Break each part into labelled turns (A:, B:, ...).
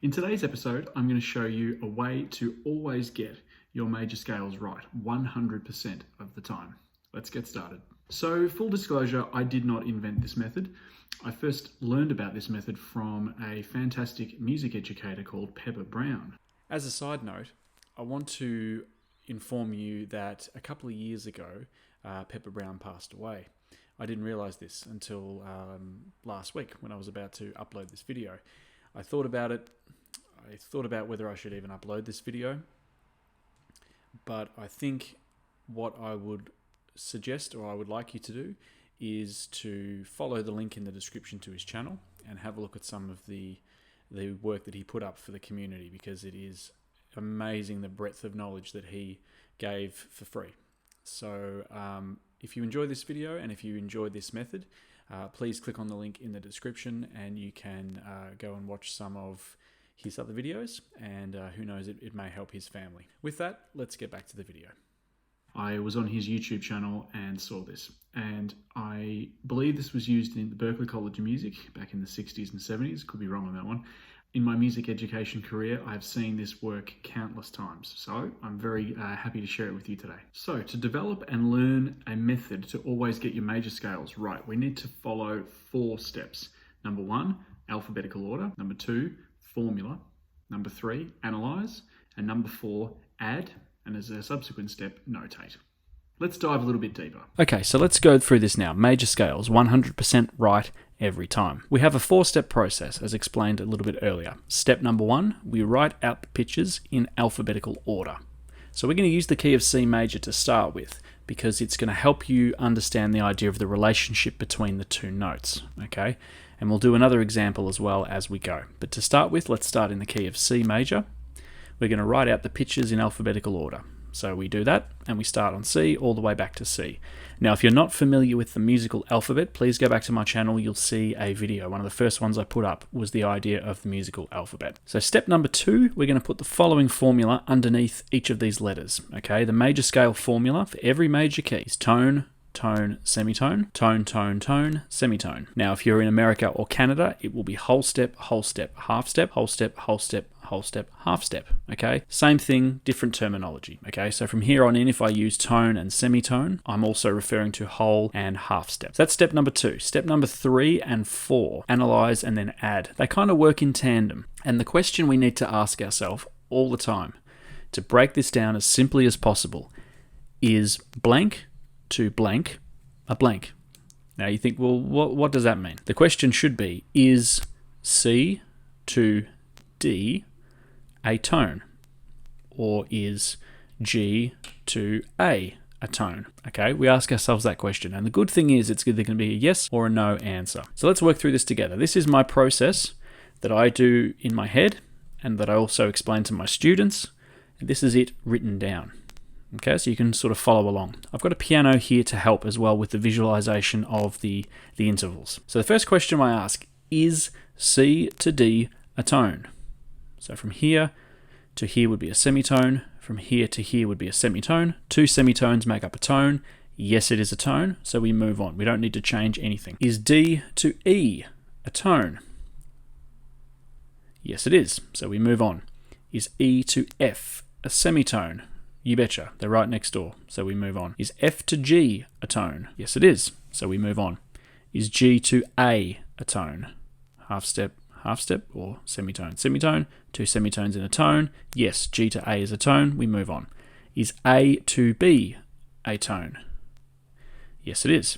A: In today's episode, I'm going to show you a way to always get your major scales right 100% of the time. Let's get started. So, full disclosure, I did not invent this method. I first learned about this method from a fantastic music educator called Pebber Brown. As a side note, I want to inform you that a couple of years ago, Pebber Brown passed away. I didn't realize this until last week when I was about to upload this video. I thought about it. I thought about whether I should even upload this video, but I think what I would suggest, or I would like you to do, is to follow the link in the description to his channel and have a look at some of the work that he put up for the community, because it is amazing the breadth of knowledge that he gave for free. So if you enjoy this video and if you enjoyed this method, please click on the link in the description and you can go and watch some of his other videos, and who knows, it may help his family. With that, let's get back to the video. I was on his YouTube channel and saw this, and I believe this was used in the Berklee College of Music back in the 60s and 70s. Could be wrong on that one. In my music education career, I've seen this work countless times, so I'm very happy to share it with you today. So, to develop and learn a method to always get your major scales right, we need to follow 4 steps. Number 1, alphabetical order. Number 2, formula. Number 3, analyze. And number 4, add. And as a subsequent step, notate. Let's dive a little bit deeper. Okay, so let's go through this now. Major scales, 100% right every time. We have a 4-step process, as explained a little bit earlier. Step number 1, we write out the pitches in alphabetical order. So we're going to use the key of C major to start with, because it's going to help you understand the idea of the relationship between the 2 notes, okay? And we'll do another example as well as we go. But to start with, let's start in the key of C major. We're going to write out the pitches in alphabetical order. So we do that, and we start on C all the way back to C. Now, if you're not familiar with the musical alphabet, please go back to my channel. You'll see a video. One of the first ones I put up was the idea of the musical alphabet. So step number 2, we're going to put the following formula underneath each of these letters. Okay, the major scale formula for every major key is tone, tone, semitone, tone, tone, tone, semitone. Now, if you're in America or Canada, it will be whole step, half step, whole step, whole step, half step, okay? Same thing, different terminology, okay? So from here on in, if I use tone and semitone, I'm also referring to whole and half steps. That's step number 2. Step number 3 and 4, analyze and then add. They kind of work in tandem. And the question we need to ask ourselves all the time, to break this down as simply as possible, is blank to blank a blank? Now you think, well, what does that mean? The question should be, is C to D a tone? Or is G to A tone? Okay, we ask ourselves that question. And the good thing is it's either going to be a yes or a no answer. So let's work through this together. This is my process that I do in my head and that I also explain to my students. And this is it written down. Okay, so you can sort of follow along. I've got a piano here to help as well with the visualization of the intervals. So the first question I ask, is C to D a tone? So from here to here would be a semitone. From here to here would be a semitone. 2 semitones make up a tone. Yes, it is a tone, so we move on. We don't need to change anything. Is D to E a tone? Yes, it is, so we move on. Is E to F a semitone? You betcha, they're right next door, so we move on. Is F to G a tone? Yes, it is, so we move on. Is G to A a tone? Half step, or semitone, semitone. 2 semitones in a tone. Yes, G to A is a tone, we move on. Is A to B a tone? Yes, it is.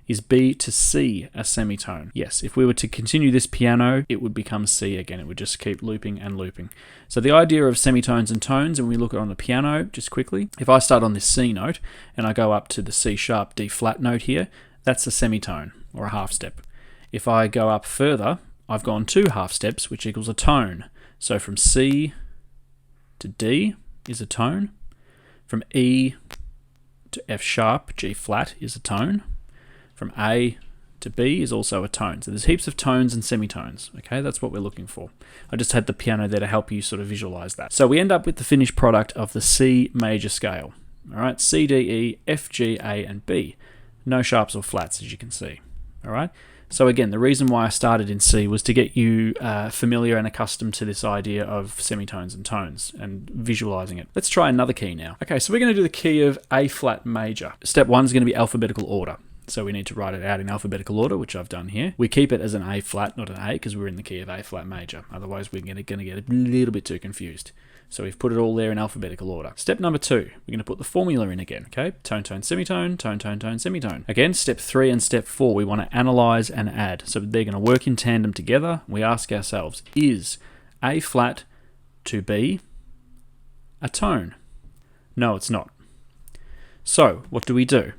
A: Is B to C a semitone? Yes, if we were to continue this piano, it would become C again. It would just keep looping and looping. So the idea of semitones and tones, and we look at it on the piano just quickly, if I start on this C note and I go up to the C sharp D flat note here, that's a semitone or a half step. If I go up further, I've gone 2 half steps, which equals a tone. So from C to D is a tone. From E to F sharp, G flat is a tone. From A to B is also a tone. So there's heaps of tones and semitones. Okay, that's what we're looking for. I just had the piano there to help you sort of visualize that. So we end up with the finished product of the C major scale. All right, C, D, E, F, G, A, and B. No sharps or flats, as you can see. All right. So again, the reason why I started in C was to get you familiar and accustomed to this idea of semitones and tones and visualizing it. Let's try another key now. Okay, so we're going to do the key of A flat major. Step 1 is going to be alphabetical order. So we need to write it out in alphabetical order, which I've done here. We keep it as an A flat, not an A, because we're in the key of A flat major. Otherwise, we're going to get a little bit too confused. So we've put it all there in alphabetical order. Step number 2, we're going to put the formula in again, okay? Tone, tone, semitone, tone, tone, tone, semitone. Again, step 3 and step 4, we want to analyze and add. So they're going to work in tandem together. We ask ourselves, is A flat to B a tone? No, it's not. So what do we do?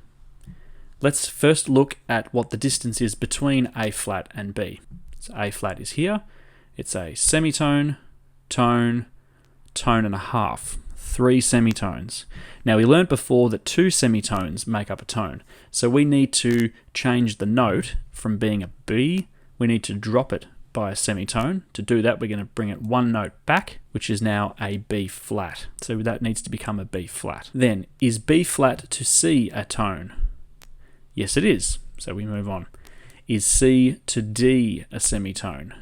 A: Let's first look at what the distance is between A flat and B. So A flat is here. It's a semitone, tone, tone and a half. 3 semitones. Now we learned before that 2 semitones make up a tone. So we need to change the note from being a B. We need to drop it by a semitone. To do that, we're going to bring it 1 note back, which is now a B flat. So that needs to become a B flat. Then, is B flat to C a tone? Yes, it is. So we move on. Is C to D a semitone?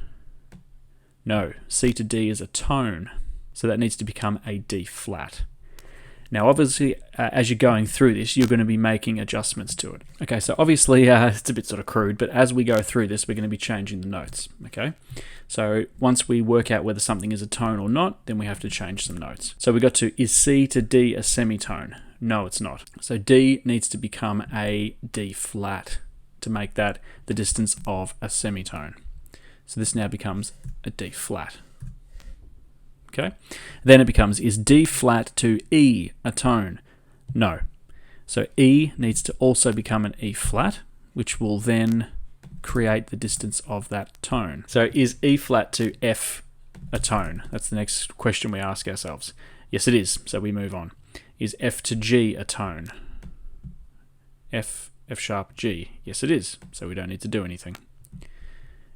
A: No, C to D is a tone. So that needs to become a D flat. Now, obviously, as you're going through this, you're going to be making adjustments to it. Okay, so obviously, it's a bit sort of crude, but as we go through this, we're going to be changing the notes, okay? So once we work out whether something is a tone or not, then we have to change some notes. So we got to, is C to D a semitone? No, it's not. So D needs to become a D flat to make that the distance of a semitone. So this now becomes a D flat. Okay. Then it becomes, is D flat to E a tone? No. So E needs to also become an E flat, which will then create the distance of that tone. So is E flat to F a tone? That's the next question we ask ourselves. Yes, it is. So we move on. Is F to G a tone? F sharp, G. Yes, it is. So we don't need to do anything.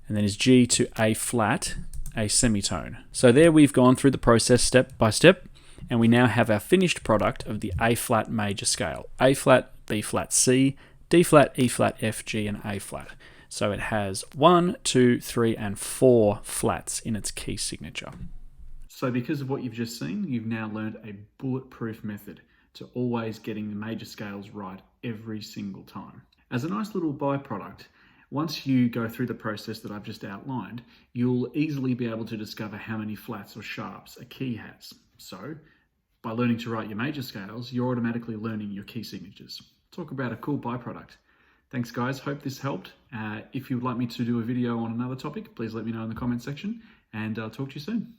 A: And then is G to A flat a semitone? So there we've gone through the process step by step, and we now have our finished product of the A flat major scale. A flat, B flat, C, D flat, E flat, F, G, and A flat. So it has 1, 2, 3, and 4 flats in its key signature. So because of what you've just seen, you've now learned a bulletproof method to always getting the major scales right every single time. As a nice little byproduct, once you go through the process that I've just outlined, you'll easily be able to discover how many flats or sharps a key has. So by learning to write your major scales, you're automatically learning your key signatures. Talk about a cool byproduct. Thanks guys, hope this helped. If you'd like me to do a video on another topic, please let me know in the comment section, and I'll talk to you soon.